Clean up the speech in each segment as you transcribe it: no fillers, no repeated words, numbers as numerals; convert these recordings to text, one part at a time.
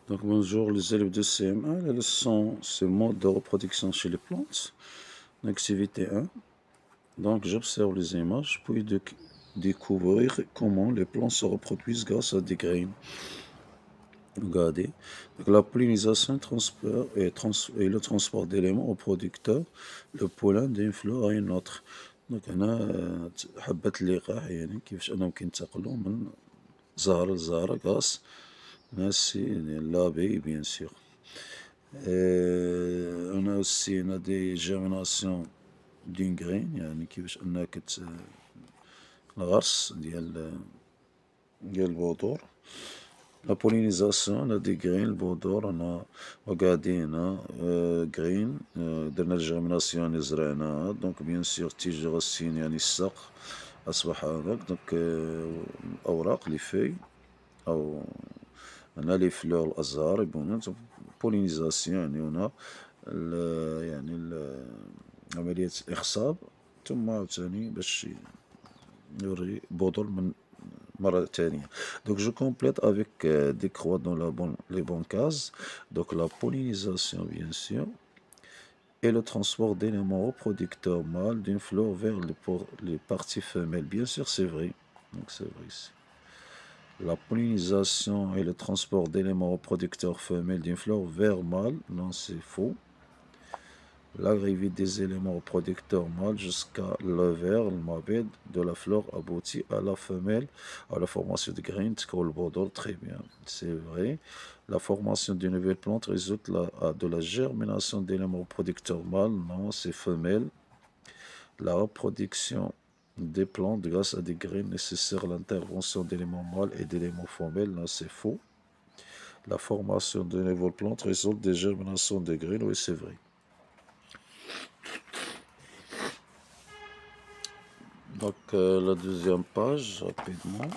Donc bonjour les élèves de CM1, la leçon c'est mode de reproduction chez les plantes. Activité 1. Donc j'observe les images, puis découvrir comment les plantes se reproduisent grâce à des graines. Regardez. Donc, la pollinisation transfert et le transport d'éléments au producteur, le pollen d'une fleur à une autre. Donc هنا حبة اللقاح يعني كيفاش أنهم كينتقلوا من زهرة لزهرة grâce l'abeille bien sûr. On a aussi des germinations d'une graine يعني كيفاش أنك الغرس ديال البذور. La pollinisation, on a des graines, البذور on a regardé هنا graines درنا الجيرميناسيون اللي زرعناها دونك بيان سور تيجي راسين يعني الساق أصبح هذاك دونك الأوراق لي فeuilles أو هنا لي فلور الأزهار يبونون بولينيزاسيون يعني هنا يعني عملية إخصاب ثم عاوتاني باش يوري بذور من مرة تانية. Donc je complète avec des croix dans les bonnes cases. Donc la pollinisation bien sûr et le transport d'éléments reproducteurs mâles d'une fleur vers les parties femelles. Bien sûr c'est vrai. Donc c'est vrai ici. La pollinisation et le transport d'éléments reproducteurs femelles d'une fleur vers mâle, non c'est faux. L'arrivée des éléments reproducteurs mâles jusqu'à l'ovaire, le mabed de la fleur aboutit à la femelle, à la formation de graines, très bien, c'est vrai. La formation d'une nouvelle plante résulte de la germination d'éléments reproducteurs mâles, non c'est femelle. La reproduction des plantes grâce à des graines nécessaire à l'intervention d'éléments mâles et d'éléments femelles, non c'est faux. La formation de nouvelles plantes résulte des germinations de graines, oui c'est vrai. Donc la deuxième page, rapidement.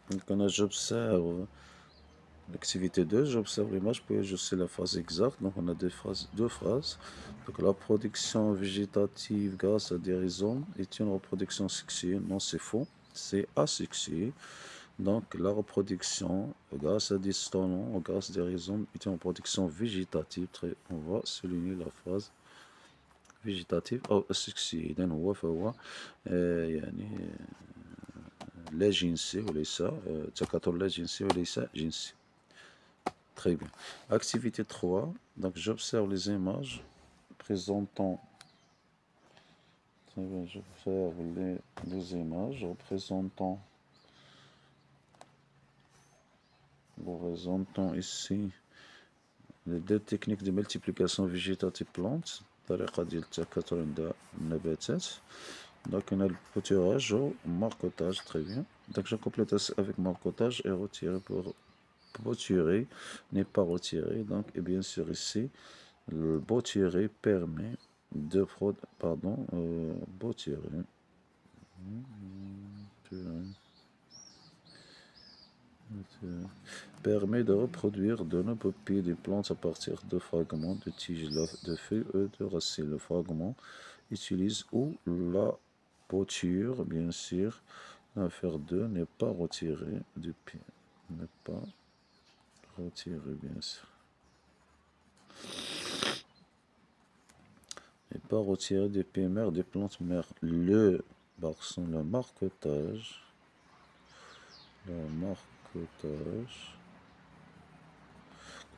Donc j'observe l'activité 2, j'observe l'image, puis je sais la phrase exacte. Donc on a deux phrases. Donc la production végétative grâce à des rhizomes est une reproduction sexuée. Non, c'est faux, c'est asexué. Donc la reproduction grâce à des stolons, grâce à des rhizomes est une reproduction végétative. On va souligner la phrase. فيجيتاتيف أو أسكسي إذن هو فهو يعني لا جنسي وليس تكاثر لا جنسي وليس جنسي. Très bien. Activité 3. Donc j'observe les images présentant. Très bien, j'observe les images représentant ici les deux techniques de multiplication végétative plantes. الطريقة ديال التكاثر عند النباتات. Donc on a le bouturage ou marcotage, très bien. Donc je complète avec marcotage et retirer pour bouturer n'est pas retiré. Donc et bien sûr ici le bouturer permet de bouturer permet de reproduire de nouveaux pieds des plantes à partir de fragments de tiges de feuilles et de racines. Le fragment utilise ou la bouture, bien sûr. L'affaire 2 n'est pas retiré du pied. N'est pas retiré, bien sûr. N'est pas retiré des pieds mères des plantes mères. Le marcotage.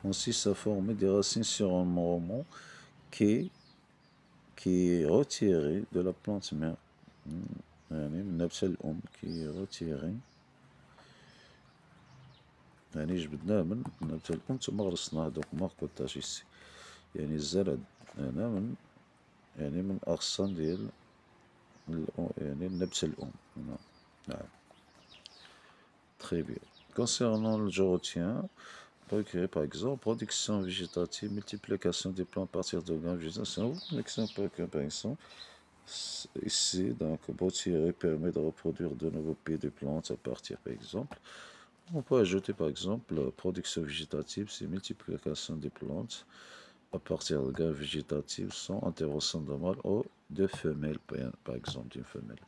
Consiste à former des racines sur un moment qui est retiré de la plante mère. يعني من نبت الأم qui est retiré. يعني جبدناه من نبت الأم ثم غرسناه دوك ماركوتاج ici. يعني الزرع هنا من أغصان ديال يعني نبت الأم هنا. نعم. Très bien. Concernant le je retiens. Par exemple, production végétative, multiplication des plantes à partir de graines végétation. Par exemple, ici, donc, bouturer permet de reproduire de nouveaux pieds de plantes à partir, par exemple. On peut ajouter, par exemple, production végétative, c'est multiplication des plantes à partir de graines végétatives sans intervention de mâle ou de femelle, par exemple, d'une femelle.